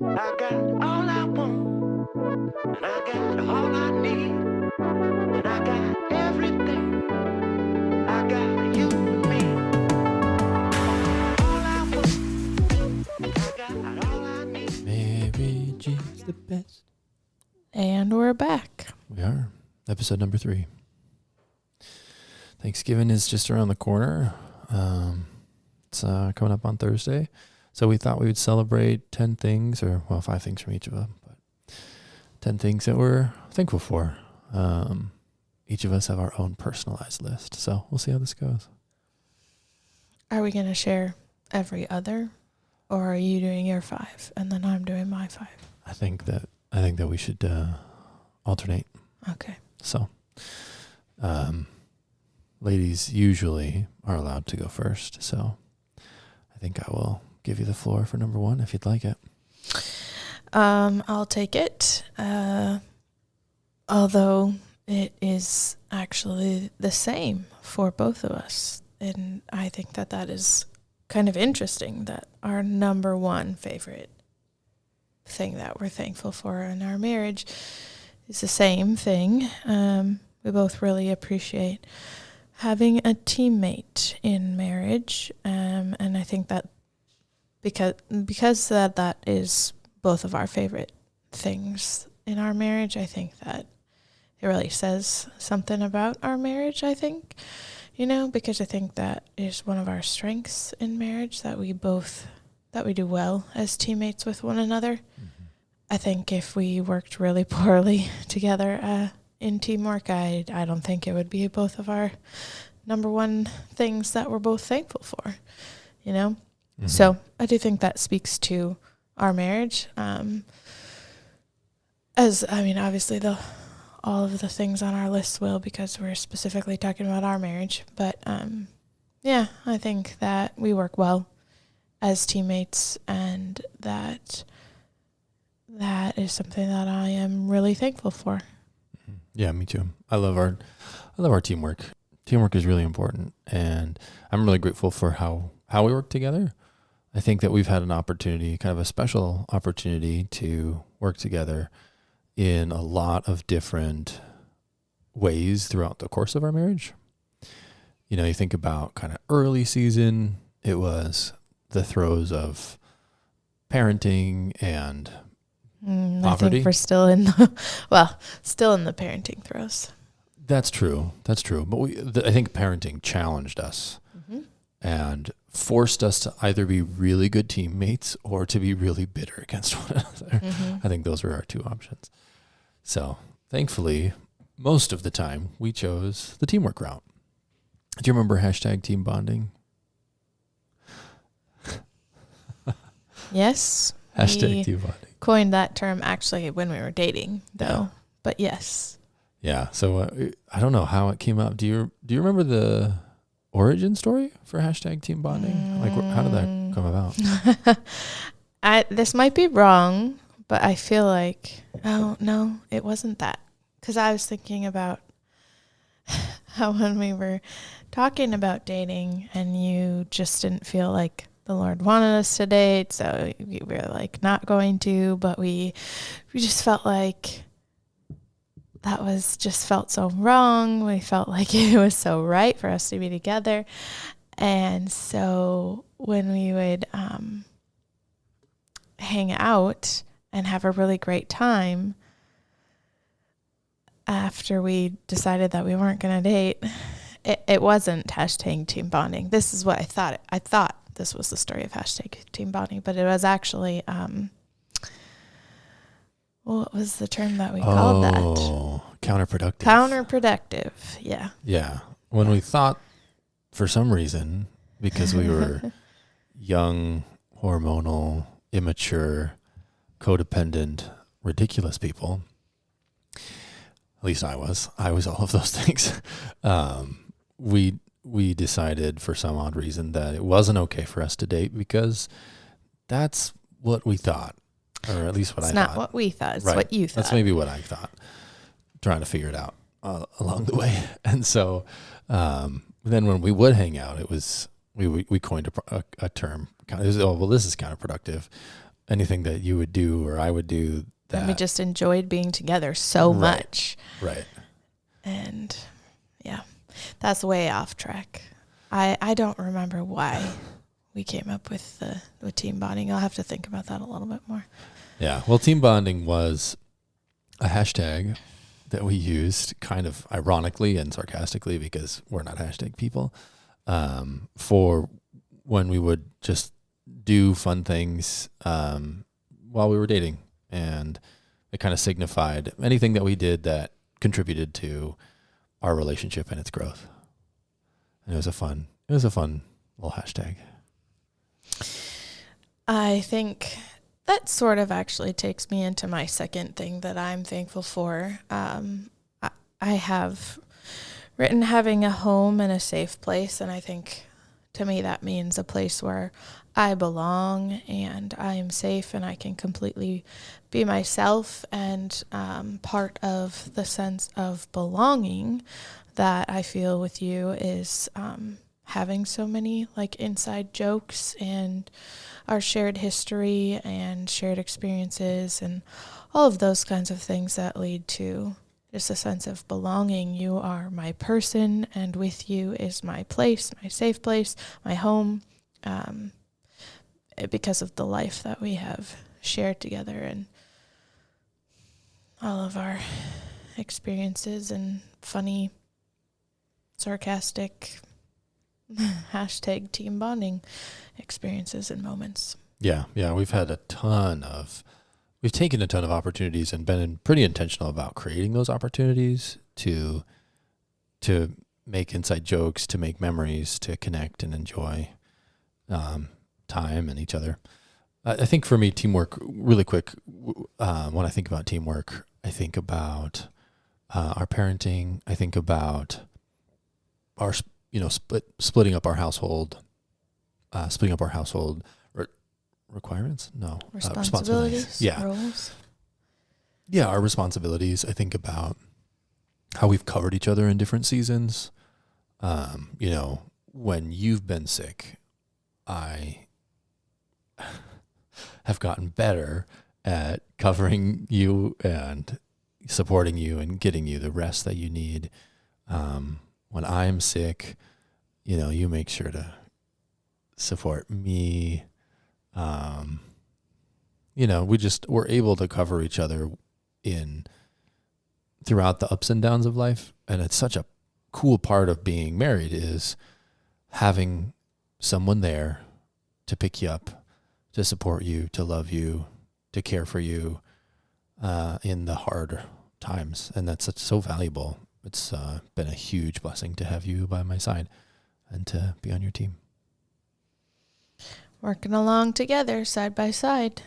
I got all I want, and I got all I need, and I got everything. I got you and me. All I want, I got all I need. Mary G's the best. And we're back. We are. Episode number 3. Thanksgiving is just around the corner. It's coming up on Thursday. So we thought we would celebrate 10 things, or 5 things from each of them, but 10 things that we're thankful for. Each of us have our own personalized list. So we'll see how this goes. Are we going to share every other, or are you doing your 5 and then I'm doing my 5? I think that we should alternate. Okay. So, ladies usually are allowed to go first. So I think I will give you the floor for number 1 if you'd like it. I'll take it. Although it is actually the same for both of us. And I think that is kind of interesting that our number 1 favorite thing that we're thankful for in our marriage is the same thing. We both really appreciate having a teammate in marriage. And I think that because that is both of our favorite things in our marriage, I think that it really says something about our marriage, I think, because I think that is one of our strengths in marriage, that we do well as teammates with one another. Mm-hmm. I think if we worked really poorly together in teamwork, I don't think it would be both of our number 1 things that we're both thankful for, Mm-hmm. So I do think that speaks to our marriage. Obviously all of the things on our list will, because we're specifically talking about our marriage. But I think that we work well as teammates, and that is something that I am really thankful for. Yeah, me too. I love our teamwork. Teamwork is really important, and I'm really grateful for how we work together. I think that we've had an opportunity, kind of a special opportunity, to work together in a lot of different ways throughout the course of our marriage. You think about kind of early season, it was the throes of parenting and I poverty. think we're still in the parenting throes. That's true. But I think parenting challenged us and forced us to either be really good teammates or to be really bitter against one another. Mm-hmm. I think those were our 2 options. So thankfully, most of the time, we chose the teamwork route. Do you remember #team bonding? Yes. #team bonding. Coined that term actually when we were dating, though. Yeah. But yes. Yeah. So I don't know how it came up. Do you remember the origin story for #team bonding? Like, how did that come about? This might be wrong, but I feel like, oh, no, it wasn't that. Because I was thinking about how when we were talking about dating and you just didn't feel like the Lord wanted us to date, so we were like not going to, but we just felt like that was just felt so wrong. We felt like it was so right for us to be together. And so when we would hang out and have a really great time after we decided that we weren't going to date, it wasn't #team bonding. This is what I thought. I thought this was the story of #team bonding, but it was actually, what was the term that we called that? Oh, counterproductive. Counterproductive, yeah. Yeah. When we thought, for some reason, because we were young, hormonal, immature, codependent, ridiculous people, at least I was all of those things. We decided for some odd reason that it wasn't okay for us to date because that's what we thought, or at least what I thought. It's not what we thought. It's right. What you thought. That's maybe what I thought, trying to figure it out along the way. And so then when we would hang out, it was we coined a term. This is counterproductive. anything that you would do or I would do. And we just enjoyed being together so much. Right. And yeah, that's way off track. I don't remember why we came up with the team bonding. I'll have to think about that a little bit more. Yeah. Well, team bonding was a hashtag that we used kind of ironically and sarcastically because we're not hashtag people, for when we would just do fun things while we were dating. And it kind of signified anything that we did that contributed to our relationship and its growth. And it was a fun little hashtag. I think that sort of actually takes me into my second thing that I'm thankful for. I have written having a home and a safe place, and I think to me that means a place where I belong and I am safe and I can completely be myself. And part of the sense of belonging that I feel with you is having so many like inside jokes and our shared history and shared experiences and all of those kinds of things that lead to just a sense of belonging. You are my person, and with you is my place, my safe place, my home, because of the life that we have shared together and all of our experiences and funny, sarcastic, hashtag team bonding experiences and moments. Yeah. We've taken a ton of opportunities and been pretty intentional about creating those opportunities to make inside jokes, to make memories, to connect and enjoy time and each other. I think for me, teamwork, really quick, when I think about teamwork, I think about our parenting. I think about our, splitting up our household requirements? No. Responsibilities. Yeah. Roles. Yeah, our responsibilities. I think about how we've covered each other in different seasons. When you've been sick, I have gotten better at covering you and supporting you and getting you the rest that you need. When I'm sick, you make sure to support me. We're able to cover each other throughout the ups and downs of life. And it's such a cool part of being married is having someone there to pick you up, to support you, to love you, to care for you, in the hard times. And that's so valuable. It's been a huge blessing to have you by my side and to be on your team. Working along together, side by side.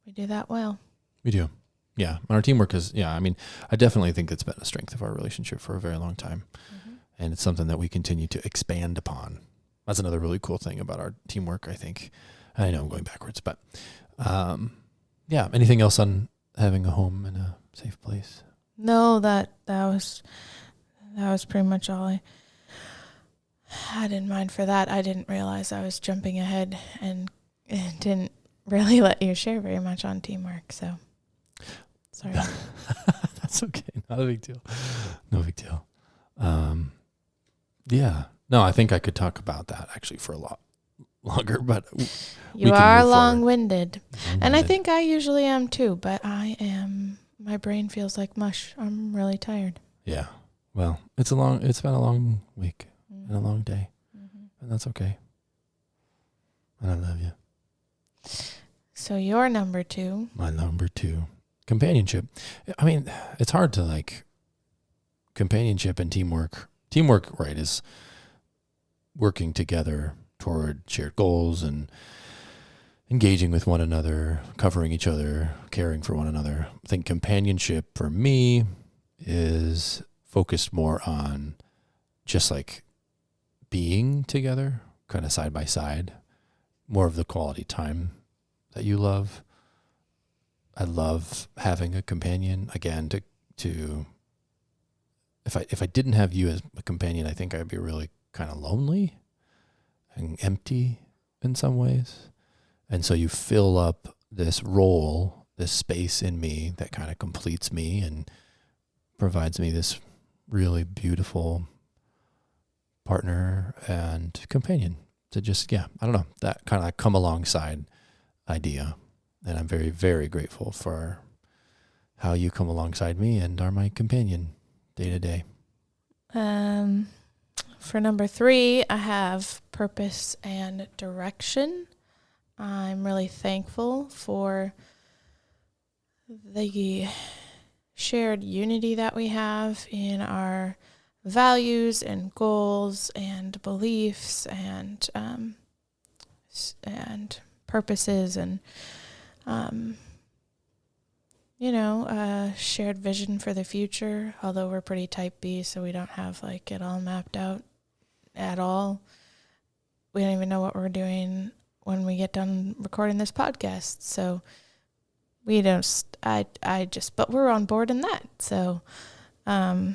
We do that well. We do. Yeah. And our teamwork is, I definitely think it's been a strength of our relationship for a very long time. Mm-hmm. And it's something that we continue to expand upon. That's another really cool thing about our teamwork, I think. I know I'm going backwards, but anything else on having a home and a safe place? No, that was pretty much all I had in mind for that. I didn't realize I was jumping ahead and didn't really let you share very much on teamwork, so sorry. That's okay. Not a big deal. No big deal. No, I think I could talk about that actually for a lot longer, but you are long-winded. And I think I usually am too, but my brain feels like mush. I'm really tired. Yeah. Well, it's been a long week and a long day, and that's okay. And I love you. So your number 2. My number 2, companionship. I mean, it's hard to companionship and teamwork. Teamwork, right, is working together toward shared goals and engaging with one another, covering each other, caring for one another. I think companionship for me is focused more on just being together, kind of side by side, more of the quality time that you love. I love having a companion. Again, if I didn't have you as a companion, I think I'd be really kind of lonely and empty in some ways. And so you fill up this role, this space in me that kind of completes me and provides me this really beautiful partner and companion to just, I don't know, that kind of come alongside idea. And I'm very, very grateful for how you come alongside me and are my companion day to day. For number 3, I have purpose and direction. I'm really thankful for the shared unity that we have in our values and goals and beliefs and purposes and shared vision for the future. Although we're pretty type B, so we don't have like it all mapped out at all. We don't even know what we're doing when we get done recording this podcast. So we don't, but we're on board in that. So, I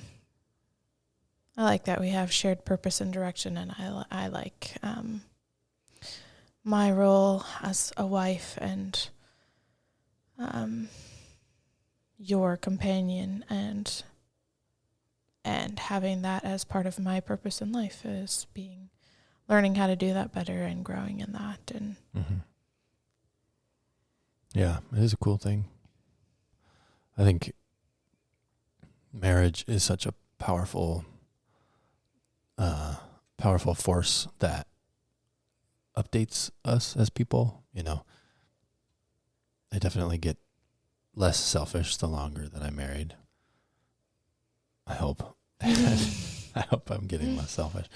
like that we have shared purpose and direction, and I like, my role as a wife and, your companion and having that as part of my purpose in life is learning how to do that better and growing in that. And yeah, it is a cool thing. I think marriage is such a powerful force that updates us as people. I definitely get less selfish the longer that I'm married. I hope. I hope I'm getting less selfish,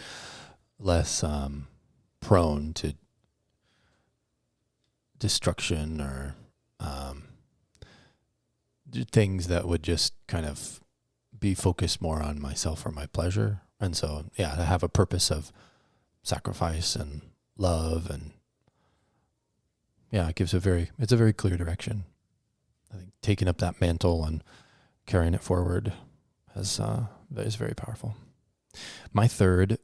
less prone to destruction or things that would just kind of be focused more on myself or my pleasure. And so, to have a purpose of sacrifice and love, and it's a very clear direction. I think taking up that mantle and carrying it forward is very powerful. My third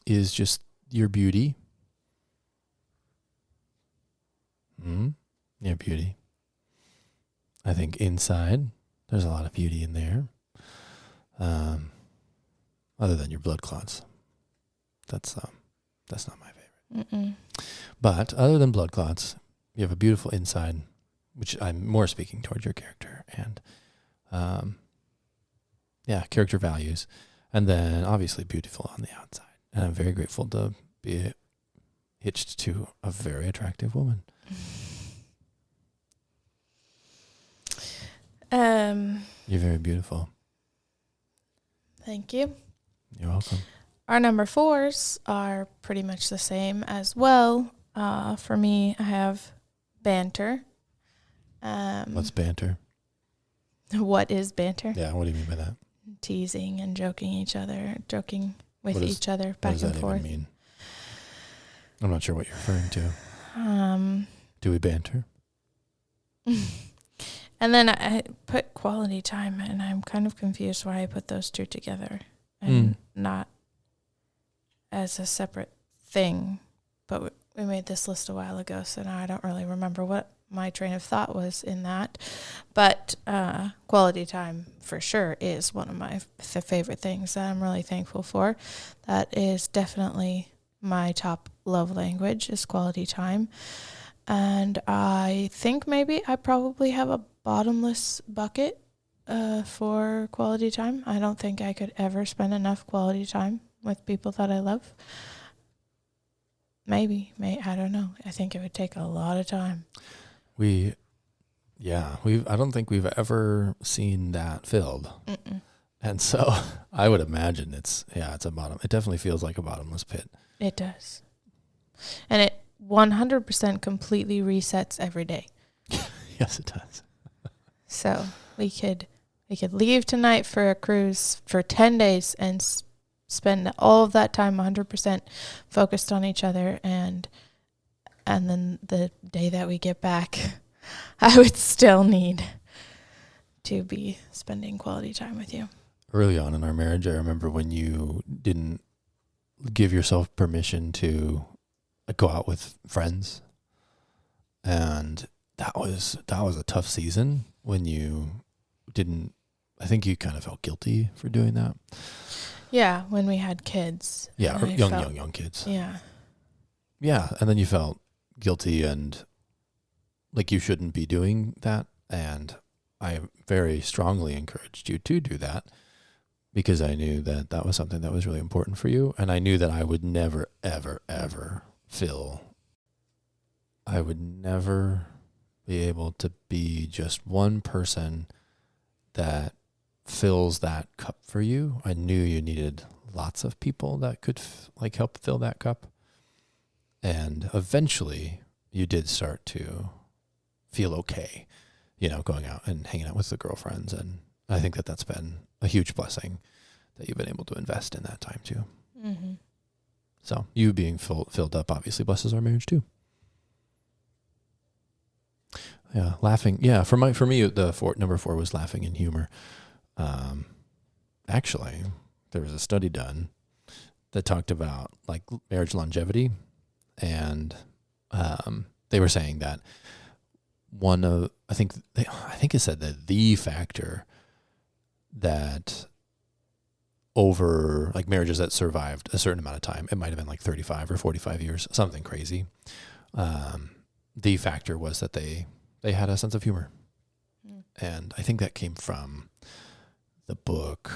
is just your beauty. Your beauty. I think inside there's a lot of beauty in there. Other than your blood clots. That's not my favorite. But other than blood clots, you have a beautiful inside, which I'm more speaking towards your character and, character values, and then obviously beautiful on the outside. And I'm very grateful to be hitched to a very attractive woman. You're very beautiful. Thank you. You're welcome. Our number 4s are pretty much the same as well. For me, I have banter. What's banter? What is banter? Yeah, what do you mean by that? Teasing and joking with each other back and forth. What does that even mean? I'm not sure what you're referring to. Do we banter? And then I put quality time, and I'm kind of confused why I put those two together and not as a separate thing. But we made this list a while ago, so now I don't really remember what my train of thought was in that. But quality time for sure is one of my favorite things that I'm really thankful for. That is definitely my top love language, is quality time. And I think maybe I probably have a bottomless bucket for quality time. I don't think I could ever spend enough quality time with people that I love. Maybe, I don't know. I think it would take a lot of time. I don't think we've ever seen that filled. And so I would imagine it's a bottom. It definitely feels like a bottomless pit. It does. And it 100% completely resets every day. Yes, it does. So we could leave tonight for a cruise for 10 days and spend all of that time 100% focused on each other, and then the day that we get back, I would still need to be spending quality time with you. Early on in our marriage, I remember when you didn't give yourself permission to go out with friends. And that was a tough season when you didn't, I think you kind of felt guilty for doing that. Yeah, when we had kids. Yeah, or young kids. Yeah. Yeah, and then you felt guilty and like you shouldn't be doing that. And I very strongly encouraged you to do that because I knew that that was something that was really important for you. And I knew that I would never, ever, ever I would never be able to be just one person that fills that cup for you. I knew you needed lots of people that could help fill that cup. And eventually you did start to feel okay, going out and hanging out with the girlfriends. And I think that that's been a huge blessing that you've been able to invest in that time too. Mm-hmm. So you being filled up obviously blesses our marriage too. Yeah, laughing. Yeah, for me, number 4 was laughing and humor. Actually, there was a study done that talked about like marriage longevity, and they were saying that I think it said that the factor that over like marriages that survived a certain amount of time, it might have been like 35 or 45 years, something crazy. The factor was that they had a sense of humor. Mm. And I think that came from the book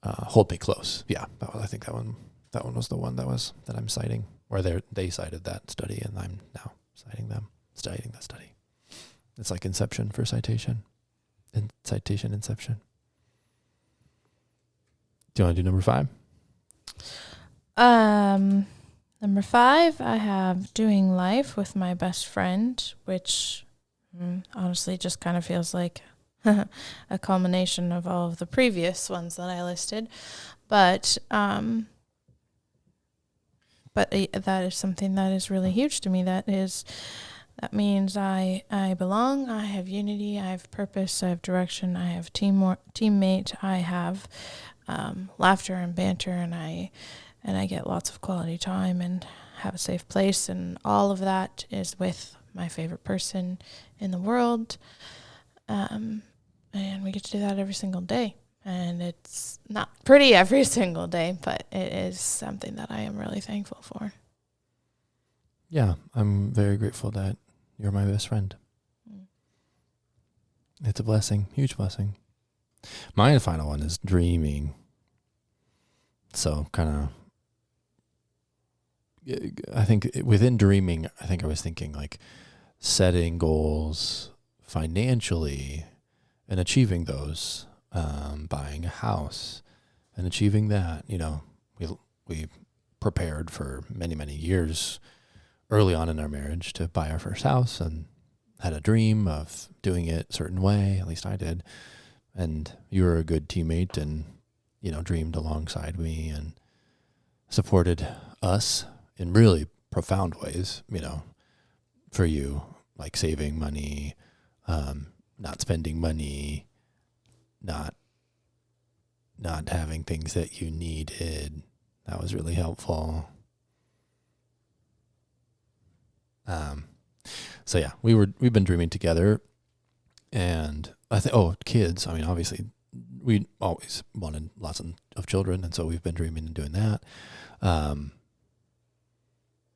Hold Me Close. Yeah, I think that one was the one that I'm citing, where they cited that study, and I'm now citing that study. It's like Inception for citation. Citation Inception. Do you want to do number 5? Number 5, I have doing life with my best friend, which honestly just kind of feels like a culmination of all of the previous ones that I listed. But that is something that is really huge to me. That means I belong, I have unity, I have purpose, I have direction, I have teammate, I have laughter and banter, and I get lots of quality time and have a safe place, and all of that is with my favorite person in the world. And we get to do that every single day. And it's not pretty every single day, but it is something that I am really thankful for. Yeah, I'm very grateful that you're my best friend. Mm. It's a blessing, huge blessing. My final one is dreaming. So kind of, I think within dreaming, I was thinking like setting goals financially and achieving those, buying a house and achieving that. We prepared for many, many years early on in our marriage to buy our first house and had a dream of doing it a certain way. At least I did. And you were a good teammate and, dreamed alongside me and supported us in really profound ways, for you, like saving money, not spending money, not having things that you needed. That was really helpful. So yeah, we've been dreaming together, and kids. I mean, obviously, we always wanted lots of children, and so we've been dreaming and doing that. And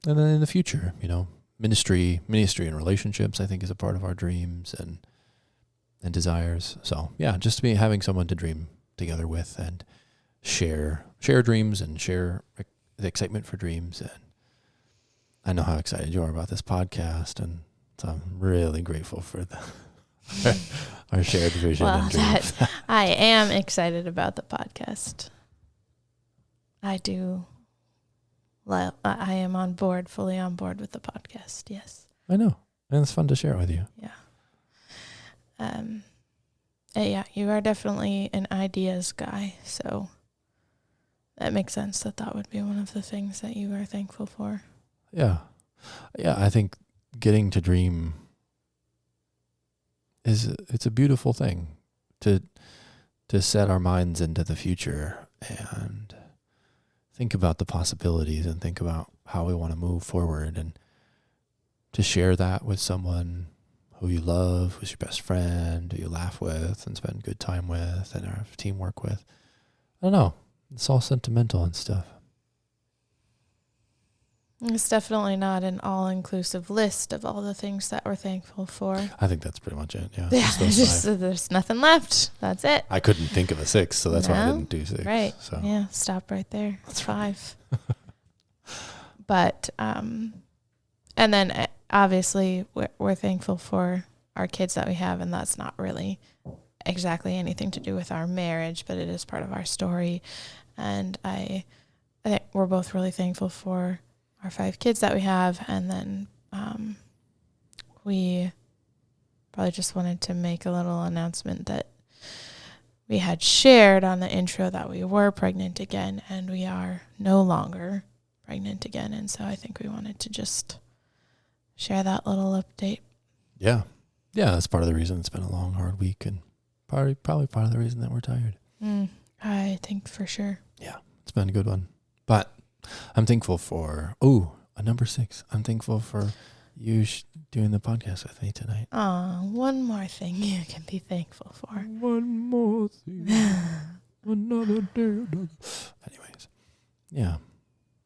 then in the future, ministry and relationships, I think, is a part of our dreams and desires. So yeah, just having someone to dream together with and share dreams and share the excitement for dreams. And I know how excited you are about this podcast, and so I'm really grateful for our shared vision and dreams. I am excited about the podcast. I do. I am fully on board with the podcast. Yes. I know. And it's fun to share it with you. Yeah. Yeah, you are definitely an ideas guy, so that makes sense that would be one of the things that you are thankful for. Yeah. Yeah, I think getting to dream it's a beautiful thing to set our minds into the future and think about the possibilities and think about how we want to move forward, and to share that with someone who you love, who's your best friend, who you laugh with and spend good time with and have teamwork with. I don't know. It's all sentimental and stuff. It's definitely not an all-inclusive list of all the things that we're thankful for. I think that's pretty much it. Yeah. Yeah, Just those 5. there's nothing left. That's it. I couldn't think of a 6, so that's why I No? didn't do 6. Right. So. Yeah, stop right there. It's That's 5. But, and then obviously we're thankful for our kids that we have, and that's not really exactly anything to do with our marriage, but it is part of our story. And I think we're both really thankful for our 5 kids that we have. And then we probably just wanted to make a little announcement that we had shared on the intro that we were pregnant again, and we are no longer pregnant again. And so I think we wanted to just share that little update. Yeah. Yeah, that's part of the reason it's been a long, hard week, and probably part of the reason that we're tired. I think for sure. Yeah, it's been a good one. But I'm thankful for, a number 6. I'm thankful for you doing the podcast with me tonight. One more thing you can be thankful for. One more thing. Another day. Anyways. Yeah.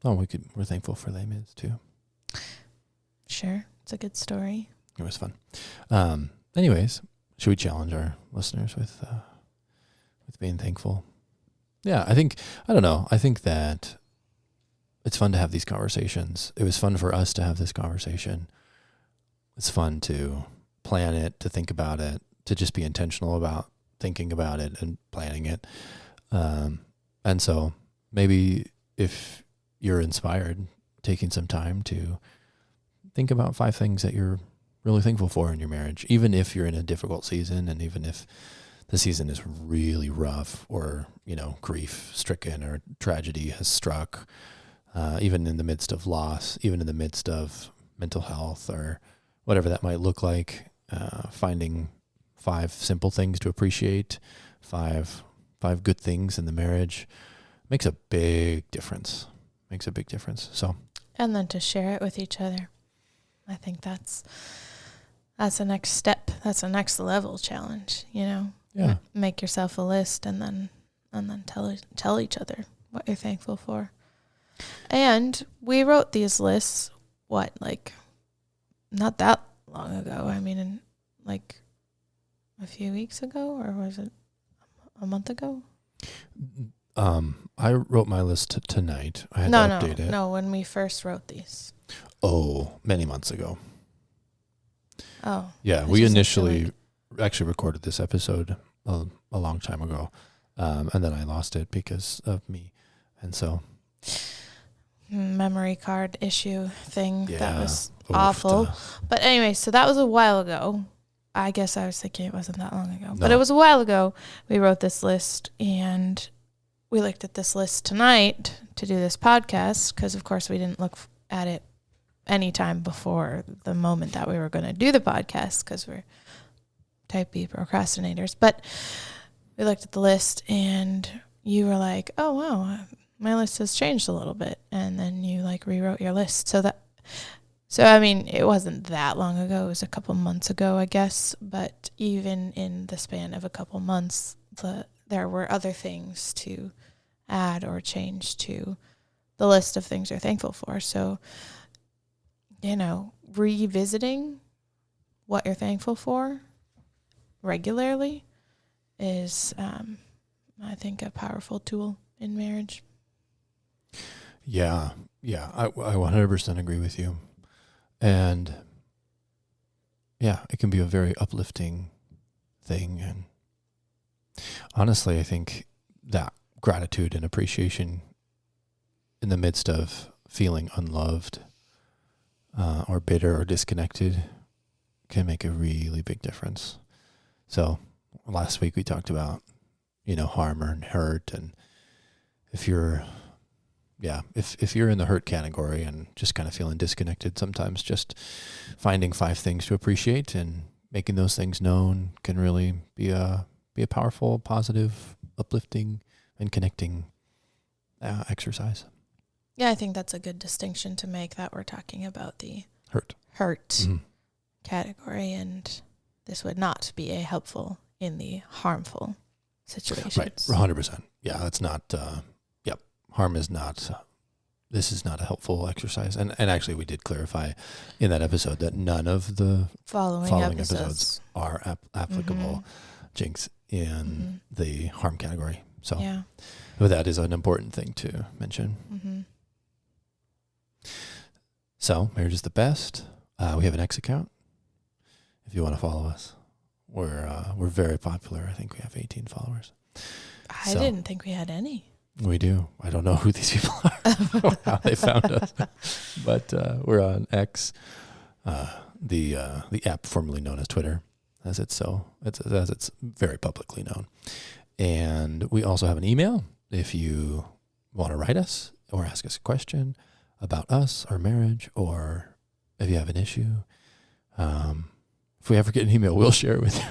We're thankful for Les Mis too. Sure. It's a good story. It was fun. Anyways, should we challenge our listeners with being thankful? Yeah, I think that it's fun to have these conversations. It was fun for us to have this conversation. It's fun to plan it, to think about it, to just be intentional about thinking about it and planning it. And so maybe if you're inspired, taking some time to think about 5 things that you're really thankful for in your marriage, even if you're in a difficult season, and even if the season is really rough, or, grief stricken, or tragedy has struck, even in the midst of loss, even in the midst of mental health, or whatever that might look like, finding 5 simple things to appreciate, 5 good things in the marriage makes a big difference. So, And then to share it with each other. I think that's the next step. That's a next level challenge, Yeah. Make yourself a list, and then tell each other what you're thankful for. And we wrote these lists, not that long ago. I mean, like a few weeks ago, or was it a month ago? I wrote my list tonight. I had to update it. No, when we first wrote these. Oh, many months ago. Oh. Yeah, we initially actually recorded this episode a long time ago, and then I lost it because of me, and so memory card issue thing. Yeah, that was awful. But anyway, so that was a while ago. I guess I was thinking it wasn't that long ago, but it was a while ago. We wrote this list, and we looked at this list tonight to do this podcast because, of course, we didn't look at it any time before the moment that we were going to do the podcast because we're type B procrastinators. But we looked at the list, and you were like, oh, wow, my list has changed a little bit. And then you rewrote your list. So I mean, it wasn't that long ago. It was a couple months ago, I guess. But even in the span of a couple months, there were other things to add or change to the list of things you're thankful for. So, revisiting what you're thankful for regularly is, I think, a powerful tool in marriage. Yeah, I 100% agree with you. And yeah, it can be a very uplifting thing. And honestly, I think that gratitude and appreciation in the midst of feeling unloved or bitter or disconnected can make a really big difference. So last week we talked about, harm and hurt. And if you're in the hurt category and just kind of feeling disconnected, sometimes just finding 5 things to appreciate and making those things known can really be a powerful, positive, uplifting, and connecting exercise. Yeah, I think that's a good distinction to make, that we're talking about the Hurt. hurt category, and this would not be a helpful in the harmful situations. Right, 100%. Yeah, that's not, harm is not, this is not a helpful exercise. And actually, we did clarify in that episode that none of the following episodes are applicable, Jinx, in the harm category. So Yeah. but that is an important thing to mention. So, Marriage is the Best. We have an X account if you want to follow us. We're very popular. I think we have 18 followers. I didn't think we had any. We do. I don't know who these people are, how they found us, but we're on X, the app formerly known as Twitter, as it's very publicly known. And we also have an email if you want to write us or ask us a question about us, our marriage, or if you have an issue. If we ever get an email, we'll share it with you.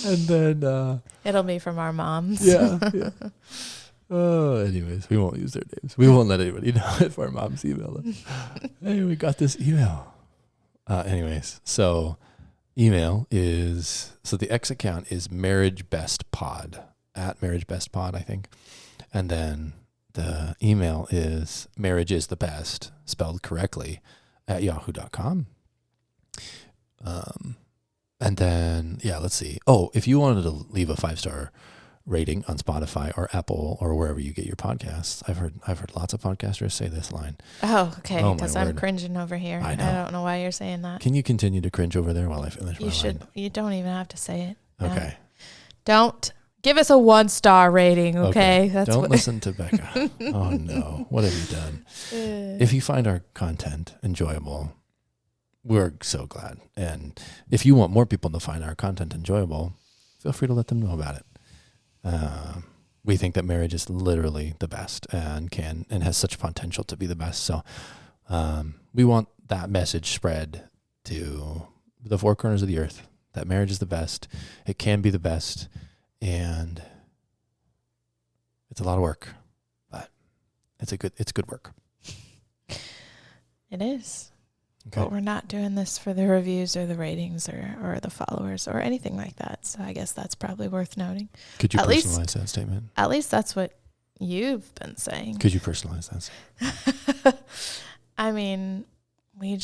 And then It'll be from our moms. Yeah. Anyways, we won't use their names. We won't let anybody know if our moms email us. Hey, we got this email. Anyways, so email is, so the X account is marriagebestpod, at marriagebestpod, I think. And then the email is marriageisthebest, spelled correctly, at yahoo.com. And then, let's see. Oh, if you wanted to leave a 5-star rating on Spotify or Apple or wherever you get your podcasts, I've heard lots of podcasters say this line. Oh, okay. Oh, my Because I'm word. cringing over here. I know. I don't know why you're saying that. Can you continue to cringe over there while I finish my You should. line? You don't even have to say it. No. Okay. Don't give us a 1-star rating. Okay. That's Don't what. listen to Becca. Oh no. What have you done? If you find our content enjoyable, we're so glad. And if you want more people to find our content enjoyable, feel free to let them know about it. We think that marriage is literally the best and has such potential to be the best. So we want that message spread to the four corners of the earth, that marriage is the best. It can be the best. And it's a lot of work, but it's good work. It is. Okay. But we're not doing this for the reviews or the ratings or the followers or anything like that. So I guess that's probably worth noting. Could you At personalize least- that statement? At least that's what you've been saying. Could you personalize that? I mean, we're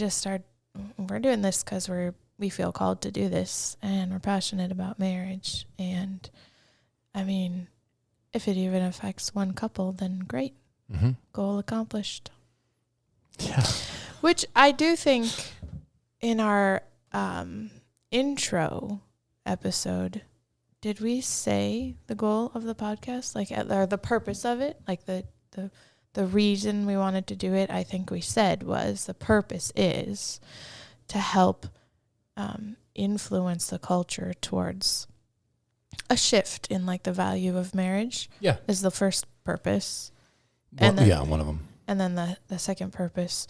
doing this because we feel called to do this, and we're passionate about marriage. And I mean, if it even affects one couple, then great. Mm-hmm. Goal accomplished. Yeah. Which I do think in our intro episode, did we say the goal of the podcast? Like, or the purpose of it? Like the reason we wanted to do it, I think we said was the purpose is to help influence the culture towards a shift in like the value of marriage. Yeah. Is the first purpose. Well, And then, one of them. And then the second purpose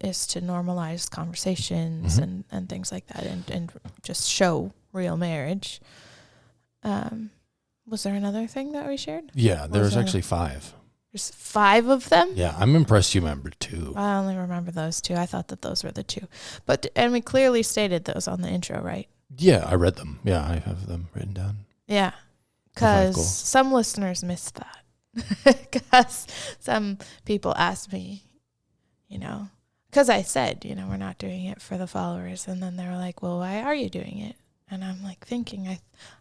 is to normalize conversations Mm-hmm. and things like that, and just show real marriage. Was there another thing that we shared? Yeah, there was there? actually 5. There's 5 of them? Yeah, I'm impressed you remembered 2. I only remember those 2. I thought that those were the 2. And we clearly stated those on the intro, right? Yeah, I read them. Yeah, I have them written down. Yeah. The 5 Because goals. some listeners missed that. Because some people asked me, because I said, we're not doing it for the followers. And then they were like, well, why are you doing it? And I'm like thinking,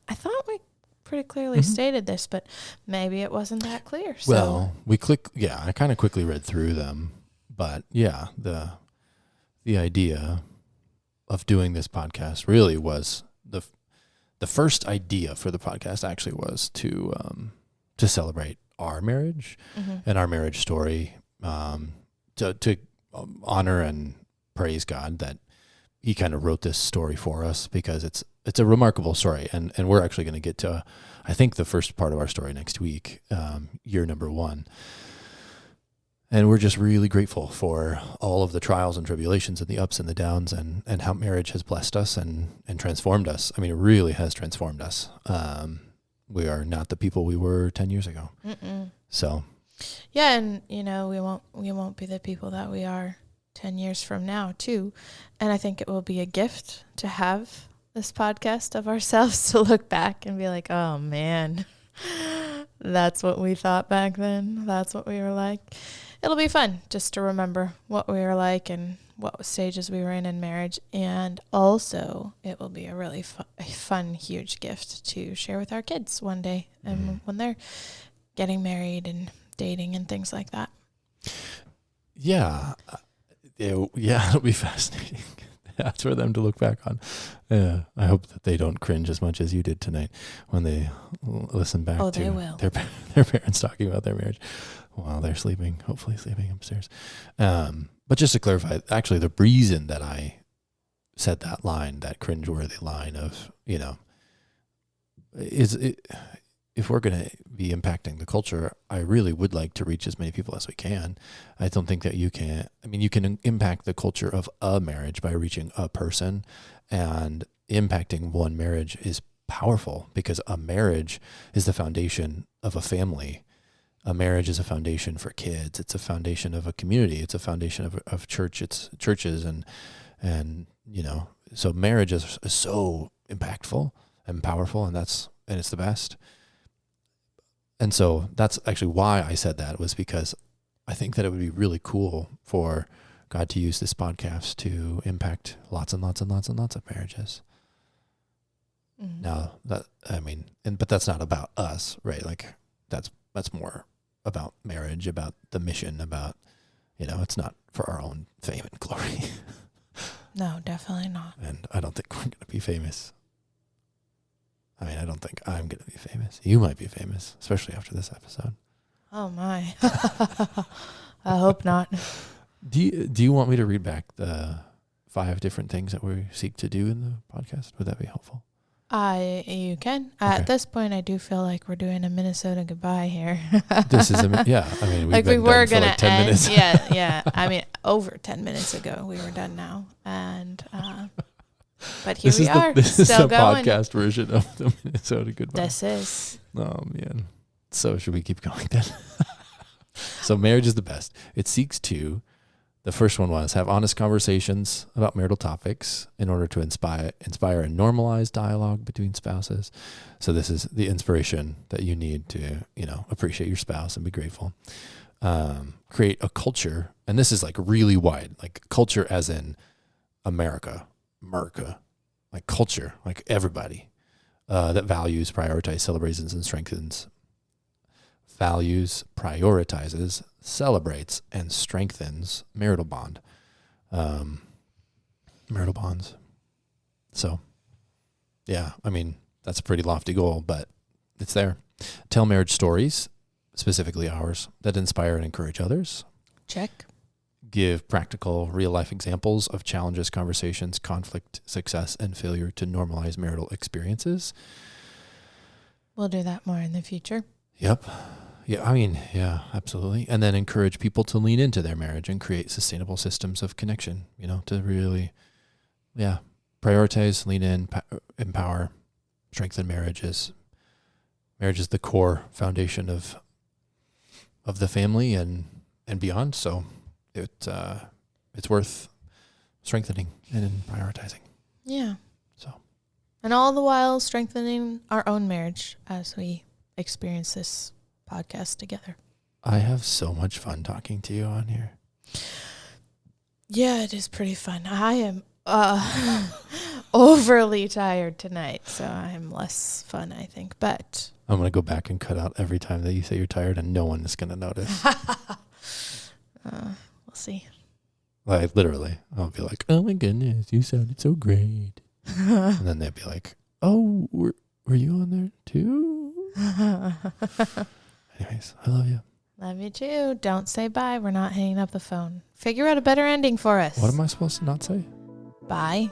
I thought we pretty clearly stated this, but maybe it wasn't that clear. Well, I kind of quickly read through them, but yeah, the idea of doing this podcast really was the first idea for the podcast actually was to celebrate our marriage and our marriage story, to honor and praise God that he kind of wrote this story for us, because it's a remarkable story. And we're actually going to get to, I think, the first part of our story next week, year number 1. And we're just really grateful for all of the trials and tribulations and the ups and the downs, and how marriage has blessed us and transformed us. I mean, it really has transformed us. We are not the people we were 10 years ago. So, Yeah, and we won't be the people that we are 10 years from now too. And I think it will be a gift to have this podcast of ourselves to look back and be like, oh man, that's what we thought back then. That's what we were like. It'll be fun just to remember what we were like and what stages we were in marriage. And also it will be a really fun, huge gift to share with our kids one day. And when they're getting married and dating and things like that. Yeah. It'll be fascinating. That's for them to look back on. Yeah, I hope that they don't cringe as much as you did tonight when they listen back to their parents talking about their marriage while they're sleeping, hopefully sleeping upstairs. But just to clarify, actually the reason that I said that line, that cringeworthy line of, if we're going to be impacting the culture, I really would like to reach as many people as we can. I don't think that you can impact the culture of a marriage by reaching a person, and impacting one marriage is powerful because a marriage is the foundation of a family. A marriage is a foundation for kids. It's a foundation of a community. It's a foundation of churches and so marriage is so impactful and powerful, and it's the best. And so that's actually why I said that, was because I think that it would be really cool for God to use this podcast to impact lots and lots and lots and lots of marriages. Mm-hmm. Now but that's not about us, right? Like that's more about marriage, about the mission, about, it's not for our own fame and glory. No, definitely not. And I don't think we're going to be famous. I don't think I'm going to be famous. You might be famous, especially after this episode. Oh, my. I hope not. Do you want me to read back the 5 different things that we seek to do in the podcast? Would that be helpful? You can. Okay. At this point, I do feel like we're doing a Minnesota goodbye here. This is, we've like been we were done for like 10 minutes. Yeah. Over 10 minutes ago, we were done now. And, but here we are. This is the podcast version of the Minnesota goodbye. This is. Oh, man. So should we keep going then? So marriage is the best. It seeks to, the first one was, have honest conversations about marital topics in order to inspire and normalize dialogue between spouses. So this is the inspiration that you need to, appreciate your spouse and be grateful. Create a culture, and this is like really wide, like culture as in America, like culture, like everybody, that values, prioritizes, celebrates, and strengthens. Values, prioritizes, celebrates, and strengthens marital bonds. So, yeah, that's a pretty lofty goal, but it's there. Tell marriage stories, specifically ours, that inspire and encourage others. Check. Give practical, real-life examples of challenges, conversations, conflict, success, and failure to normalize marital experiences. We'll do that more in the future. Yep. Yeah, absolutely. And then encourage people to lean into their marriage and create sustainable systems of connection, to really, prioritize, lean in, empower, strengthen marriages. Marriage is the core foundation of the family and beyond. So it's worth strengthening and prioritizing. Yeah. So, and all the while strengthening our own marriage as we experience this podcast together. I have so much fun talking to you on here. Yeah, it is pretty fun. I am overly tired tonight, so I'm less fun, I think. But I'm going to go back and cut out every time that you say you're tired, and no one is going to notice. We'll see. Like, literally, I'll be like, oh my goodness, you sounded so great. And then they'd be like, oh, were you on there too? Anyways, I love you. Love you too. Don't say bye. We're not hanging up the phone. Figure out a better ending for us. What am I supposed to not say? Bye.